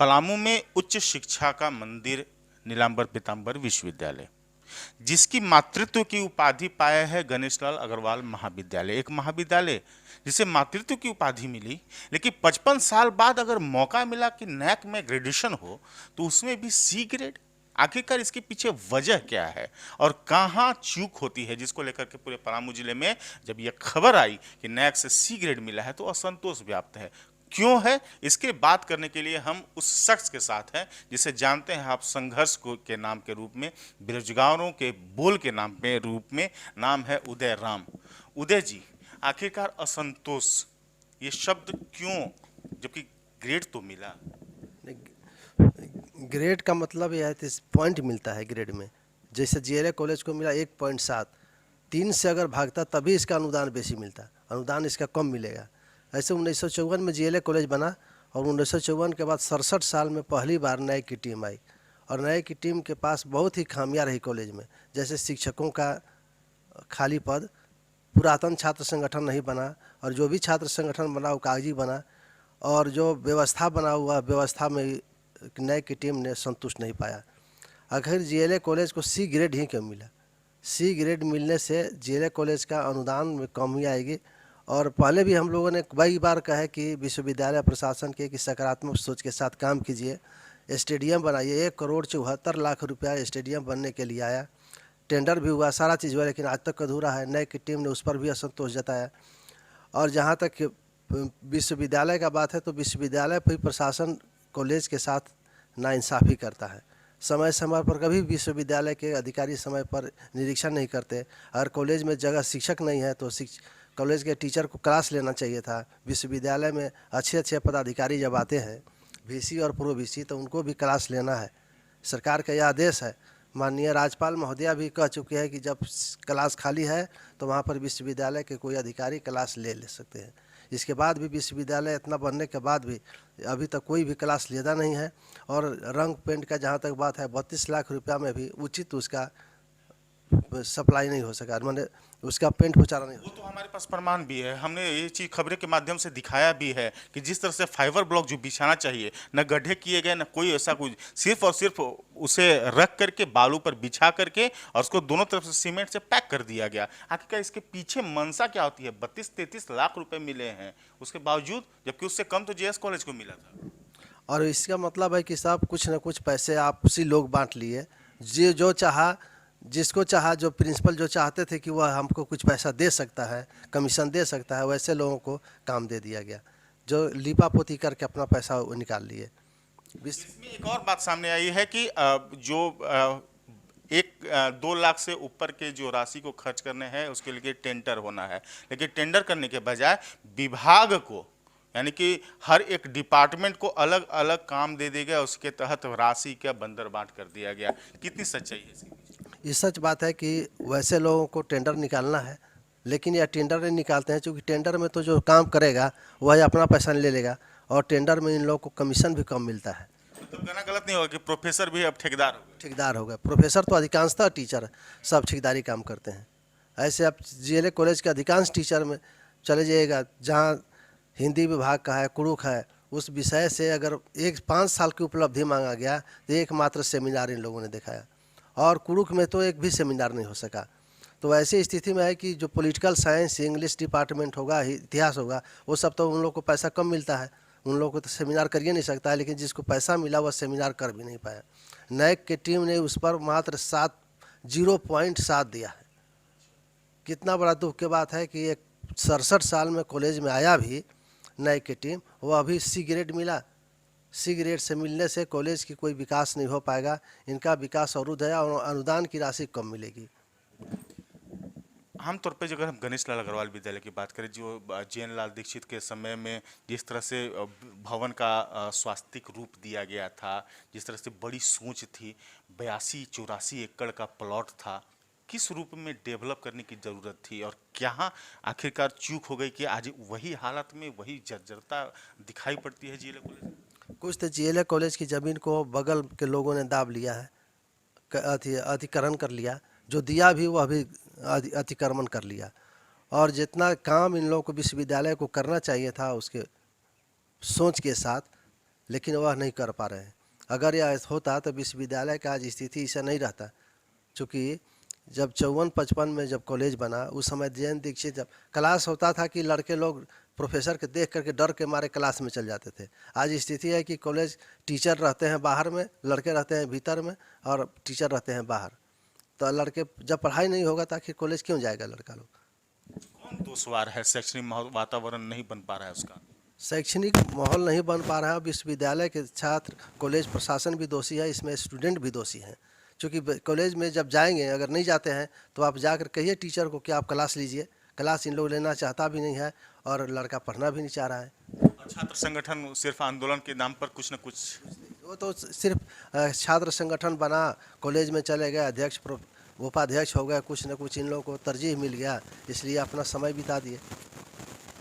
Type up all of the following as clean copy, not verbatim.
पलामू में उच्च शिक्षा का मंदिर नीलांबर पीताम्बर विश्वविद्यालय, जिसकी मातृत्व की उपाधि पाया है गणेशलाल अग्रवाल महाविद्यालय। एक महाविद्यालय जिसे मातृत्व की उपाधि मिली, लेकिन 55 साल बाद अगर मौका मिला कि नैक में ग्रेजुएशन हो तो उसमें भी सी ग्रेड। आखिरकार इसके पीछे वजह क्या है और कहाँ चूक होती है, जिसको लेकर के पूरे पलामू जिले में जब यह खबर आई कि नैक से सी ग्रेड मिला है तो असंतोष व्याप्त है। क्यों है, इसके बात करने के लिए हम उस शख्स के साथ हैं जिसे जानते हैं आप संघर्ष को के नाम के रूप में, बेरोजगारों के बोल के नाम के रूप में। नाम है उदय राम। उदय जी, आखिरकार असंतोष ये शब्द क्यों, जबकि ग्रेड तो मिला। ग्रेड का मतलब यह है कि पॉइंट मिलता है ग्रेड में। जैसे जीएलए कॉलेज को मिला 1.7, 3 से अगर भागता तभी इसका अनुदान बेसी मिलता, अनुदान इसका कम मिलेगा। ऐसे 1954 में जीएलए कॉलेज बना और 1954 के बाद 67 साल में पहली बार नए की टीम आई और नए की टीम के पास बहुत ही खामियां रही कॉलेज में। जैसे शिक्षकों का खाली पद, पुरातन छात्र संगठन नहीं बना और जो भी छात्र संगठन बना वो कागजी बना, और जो व्यवस्था बना हुआ व्यवस्था में नए की टीम ने संतुष्ट नहीं पाया। आखिर जीएलए कॉलेज को सी ग्रेड ही क्यों मिला? सी ग्रेड मिलने से जीएलए कॉलेज का अनुदान में कमी आएगी। और पहले भी हम लोगों ने कई बार कहा है कि विश्वविद्यालय प्रशासन के कि सकारात्मक सोच के साथ काम कीजिए, स्टेडियम बनाइए। 1,74,00,000 रुपया स्टेडियम बनने के लिए आया, टेंडर भी हुआ, सारा चीज़ हुआ, लेकिन आज तक अधूरा है। नए की टीम ने उस पर भी असंतोष जताया। और जहाँ तक विश्वविद्यालय का बात है तो विश्वविद्यालय भी प्रशासन कॉलेज के साथ नाइंसाफ़ी करता है। समय समय पर कभी विश्वविद्यालय के अधिकारी समय पर निरीक्षण नहीं करते। अगर कॉलेज में जगह शिक्षक नहीं है तो कॉलेज के टीचर को क्लास लेना चाहिए था। विश्वविद्यालय में अच्छे अच्छे पदाधिकारी जब आते हैं, वीसी और प्रो वीसी, तो उनको भी क्लास लेना है। सरकार का यह आदेश है। माननीय राज्यपाल महोदया भी कह चुके हैं कि जब क्लास खाली है तो वहाँ पर विश्वविद्यालय के कोई अधिकारी क्लास ले सकते हैं। इसके बाद भी विश्वविद्यालय इतना बनने के बाद भी अभी तक कोई भी क्लास लेता नहीं है। और रंग पेंट का जहाँ तक बात है, 32 लाख रुपया में भी उचित उसका सप्लाई नहीं हो सका, मैंने उसका पेंट पुचारा नहीं हो। वो तो हमारे पास प्रमाण भी है, हमने ये चीज खबरें के माध्यम से दिखाया भी है कि जिस तरह से फाइबर ब्लॉक जो बिछाना चाहिए, न गड्ढे किए गए, न कोई ऐसा कुछ, सिर्फ और सिर्फ उसे रख करके बालू पर बिछा करके और उसको दोनों तरफ से सीमेंट से पैक कर दिया गया। आखिरकार इसके पीछे मंशा क्या होती है? 32-33 लाख रुपए मिले हैं उसके बावजूद, जबकि उससे कम तो जेएस कॉलेज को मिला था। और इसका मतलब है कि साहब कुछ न कुछ पैसे आपसी लोग बांट लिए। जो चाहा, जिसको चाहा, जो प्रिंसिपल जो चाहते थे कि वह हमको कुछ पैसा दे सकता है, कमीशन दे सकता है, वैसे लोगों को काम दे दिया गया जो लीपा पोती करके अपना पैसा वो निकाल लिए। इसमें एक और बात सामने आई है कि जो 2 लाख से ऊपर के जो राशि को खर्च करने हैं उसके लिए टेंडर होना है, लेकिन टेंडर करने के बजाय विभाग को, यानी कि हर एक डिपार्टमेंट को अलग अलग काम दे दिया गया, उसके तहत राशि का बंदर बांट कर दिया गया। कितनी सच्चाई है इसकी? ये सच बात है कि वैसे लोगों को टेंडर निकालना है, लेकिन यह टेंडर नहीं निकालते हैं, क्योंकि टेंडर में तो जो काम करेगा वह अपना पैसा ले लेगा और टेंडर में इन लोगों को कमीशन भी कम मिलता है। मतलब कहना गलत नहीं होगा कि प्रोफेसर भी अब ठेकेदार हो गए? ठेकेदार हो गए। प्रोफेसर तो अधिकांशतः टीचर सब ठेकेदारी काम करते हैं। ऐसे आप जीएलए कॉलेज के अधिकांश टीचर में चले जाइएगा, जहाँ हिंदी विभाग का है, कुड़ुक है, उस विषय से अगर 5 साल की उपलब्धि मांगा गया तो एकमात्र सेमिनार इन लोगों ने दिखाया, और कुड़ुक में तो एक भी सेमिनार नहीं हो सका। तो ऐसी स्थिति में है कि जो पॉलिटिकल साइंस, इंग्लिश डिपार्टमेंट होगा, इतिहास होगा, वो सब तो उन लोग को पैसा कम मिलता है, उन लोगों को तो सेमिनार करिए नहीं सकता है। लेकिन जिसको पैसा मिला वह सेमिनार कर भी नहीं पाया। नैक की टीम ने उस पर मात्र 0.7 दिया है। कितना बड़ा दुख की बात है कि एक 67 साल में कॉलेज में आया भी नैक की टीम, वह अभी सी ग्रेड मिला। सी ग्रेड से मिलने से कॉलेज की कोई विकास नहीं हो पाएगा, इनका विकास अवरुद्ध है और अनुदान की राशि कम मिलेगी। आमतौर पे अगर हम गणेश लाल अग्रवाल विद्यालय की बात करें, जो जैन लाल दीक्षित के समय में जिस तरह से भवन का स्वास्तिक रूप दिया गया था, जिस तरह से बड़ी सोच थी, 82-84 एकड़ का प्लॉट था, किस रूप में डेवलप करने की जरूरत थी और क्या आखिरकार चूक हो गई कि आज वही हालत में वही जर्जरता दिखाई पड़ती है जीएलए कॉलेज? कुछ तो जीएलए कॉलेज की ज़मीन को बगल के लोगों ने दाब लिया है, अधिकरण कर लिया, जो दिया भी वह भी अतिक्रमण कर लिया। और जितना काम इन लोगों को विश्वविद्यालय को करना चाहिए था उसके सोच के साथ, लेकिन वह नहीं कर पा रहे हैं। अगर यह होता तो विश्वविद्यालय का आज स्थिति ऐसा नहीं रहता। चूँकि जब 54-55 में जब कॉलेज बना, उस समय जयन दीक्षित जब क्लास होता था कि लड़के लोग प्रोफेसर के देख करके डर के मारे क्लास में चल जाते थे। आज स्थिति है कि कॉलेज टीचर रहते हैं बाहर में, लड़के रहते हैं भीतर में और टीचर रहते हैं बाहर। तो लड़के जब पढ़ाई नहीं होगा तो आखिर कॉलेज क्यों जाएगा लड़का लोग। कौन दोषवार है? शैक्षणिक वातावरण नहीं बन पा रहा है उसका? शैक्षणिक माहौल नहीं बन पा रहा है। विश्वविद्यालय के छात्र, कॉलेज प्रशासन भी दोषी है, इसमें स्टूडेंट भी दोषी हैं। क्योंकि कॉलेज में जब जाएंगे, अगर नहीं जाते हैं तो आप जाकर कहिए टीचर को कि आप क्लास लीजिए। क्लास इन लोग लेना चाहता भी नहीं है और लड़का पढ़ना भी नहीं चाह रहा है। छात्र संगठन सिर्फ आंदोलन के नाम पर कुछ न कुछ, वो तो सिर्फ छात्र संगठन बना, कॉलेज में चले गए, अध्यक्ष उपाध्यक्ष हो गए, कुछ न कुछ इन लोगों को तरजीह मिल गया, इसलिए अपना समय बिता दिए।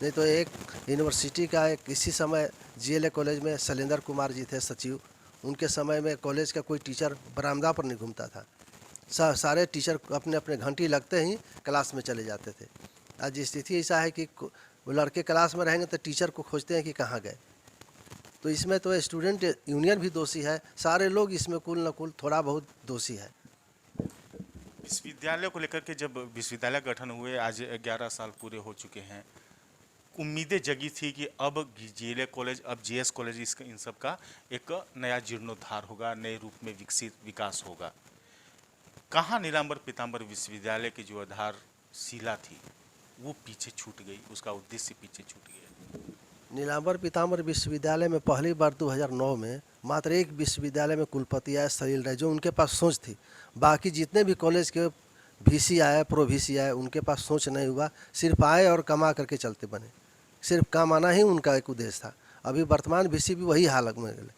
नहीं तो एक यूनिवर्सिटी का एक इसी समय GLA कॉलेज में शैलेंद्र कुमार जी थे सचिव, उनके समय में कॉलेज का कोई टीचर बरामदा पर नहीं घूमता था। सारे टीचर अपने अपने घंटी लगते ही क्लास में चले जाते थे। आज स्थिति ऐसा है कि वो लड़के क्लास में रहेंगे तो टीचर को खोजते हैं कि कहाँ गए। तो इसमें तो स्टूडेंट यूनियन भी दोषी है, सारे लोग इसमें कुल न कुल थोड़ा बहुत दोषी है। विश्वविद्यालय को लेकर के जब विश्वविद्यालय गठन हुए, आज 11 साल पूरे हो चुके हैं, उम्मीदें जगी थी कि अब GLA कॉलेज, अब GS कॉलेज, इसका इन सब का एक नया जीर्णोद्धार होगा, नए रूप में विकास होगा। कहाँ नीलांबर पीताम्बर विश्वविद्यालय की जो आधारशिला थी वो पीछे छूट गई, उसका उद्देश्य पीछे छूट गया? नीलांबर पीताम्बर विश्वविद्यालय में पहली बार 2009 में मात्र एक विश्वविद्यालय में कुलपति आए, सलील रहे, जो उनके पास सोच थी। बाकी जितने भी कॉलेज के VC आए, प्रो VC आए, उनके पास सोच नहीं हुआ, सिर्फ आए और कमा करके चलते बने। सिर्फ कमाना ही उनका एक उद्देश्य था। अभी वर्तमान VC भी वही हालत में गए,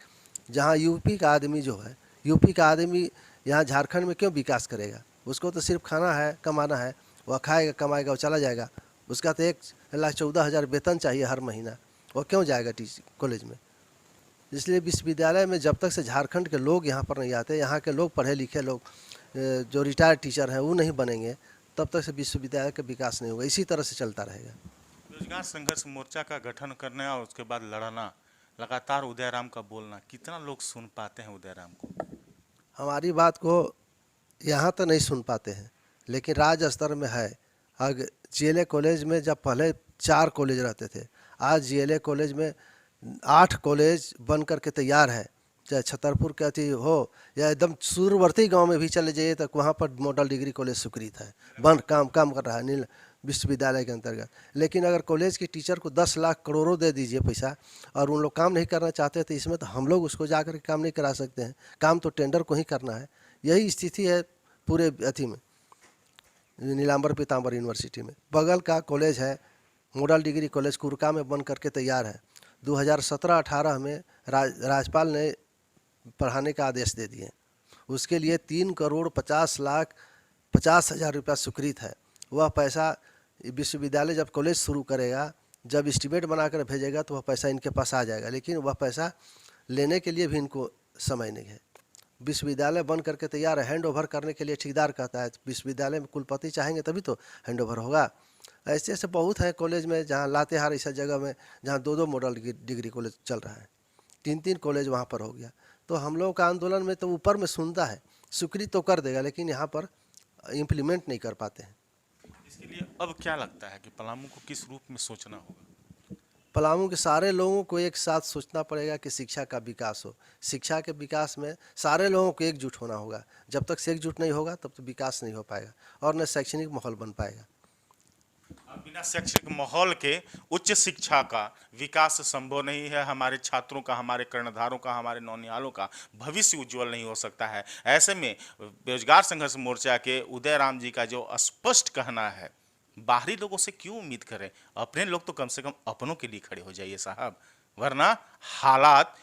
जहाँ यूपी का आदमी जो है, यूपी का आदमी यहाँ झारखंड में क्यों विकास करेगा? उसको तो सिर्फ खाना है, कमाना है, वह खाएगा, कमाएगा, वो चला जाएगा। उसका तो 1,14,000 वेतन चाहिए हर महीना, वो क्यों जाएगा कॉलेज में? इसलिए विश्वविद्यालय में जब तक से झारखंड के लोग यहाँ पर नहीं आते, यहाँ के लोग पढ़े लिखे लोग जो रिटायर्ड टीचर हैं वो नहीं बनेंगे, तब तक से विश्वविद्यालय का विकास नहीं होगा। इसी तरह से चलता रहेगा। रोजगार संघर्ष मोर्चा का गठन करना और उसके बाद लड़ना, लगातार उदयराम का बोलना, कितना लोग सुन पाते हैं उदयराम को? हमारी बात को यहाँ तो नहीं सुन पाते हैं, लेकिन राज्य स्तर में है। अगर GLA कॉलेज में जब पहले 4 कॉलेज रहते थे, आज GLA कॉलेज में 8 कॉलेज बन करके तैयार है। चाहे छतरपुर के अति हो या एकदम सूरवर्ती गांव में भी चले जाइए तो वहाँ पर मॉडल डिग्री कॉलेज स्वीकृत है, बन काम कर रहा है नील विश्वविद्यालय के अंतर्गत। लेकिन अगर कॉलेज के टीचर को 10 लाख करोड़ों दे दीजिए पैसा और उन लोग काम नहीं करना चाहते, तो इसमें तो हम लोग उसको जा कर के काम नहीं करा सकते हैं। काम तो टेंडर को ही करना है। यही स्थिति है पूरे अथी में, नीलांबर पीताम्बर यूनिवर्सिटी में। बगल का कॉलेज है मॉडल डिग्री कॉलेज, कुरका में बन करके तैयार है। 2017-18 में राज्यपाल ने पढ़ाने का आदेश दे दिए। उसके लिए 3,50,50,000 रुपया स्वीकृत है। वह पैसा विश्वविद्यालय जब कॉलेज शुरू करेगा, जब एस्टीमेट बनाकर भेजेगा तो वह पैसा इनके पास आ जाएगा, लेकिन वह पैसा लेने के लिए भी इनको समय नहीं है। विश्वविद्यालय बन करके तैयार है, हैंड ओवर करने के लिए ठेकेदार कहता है। विश्वविद्यालय में कुलपति चाहेंगे तभी तो हैंड ओवर होगा। ऐसे ऐसे बहुत हैं कॉलेज में, जहाँ लातेहार ऐसा जगह में जहाँ 2-2 मॉडल डिग्री कॉलेज चल रहा है, 3-3 कॉलेज वहाँ पर हो गया। तो हम लोग का आंदोलन में तो ऊपर में सुनता है, स्वीकृत तो कर देगा, लेकिन यहाँ पर इम्प्लीमेंट नहीं कर पाते हैं। इसके लिए अब क्या लगता है कि पलामू को किस रूप में सोचना होगा? पलामू के सारे लोगों को एक साथ सोचना पड़ेगा कि शिक्षा का विकास हो। शिक्षा के विकास में सारे लोगों को एकजुट होना होगा। जब तक से एकजुट नहीं होगा तब तो विकास नहीं हो पाएगा और न शैक्षणिक माहौल बन पाएगा। बिना शैक्षिक माहौल के उच्च शिक्षा का विकास संभव नहीं है। हमारे छात्रों का, हमारे कर्णधारों का, हमारे नौनिहालों का भविष्य उज्जवल नहीं हो सकता है। ऐसे में बेरोजगार संघर्ष मोर्चा के उदयराम जी का जो स्पष्ट कहना है, बाहरी लोगों से क्यों उम्मीद करें, अपने लोग तो कम से कम अपनों के लिए खड़े हो जाइए साहब, वरना हालात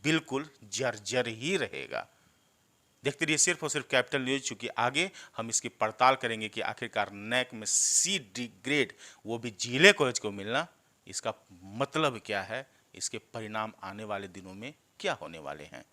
बिल्कुल जर्जर ही रहेगा। देखते रहिए सिर्फ और सिर्फ कैपिटल न्यूज, चूंकि आगे हम इसकी पड़ताल करेंगे कि आखिरकार NAC में C ग्रेड, वो भी GLA कॉलेज को मिलना, इसका मतलब क्या है, इसके परिणाम आने वाले दिनों में क्या होने वाले हैं।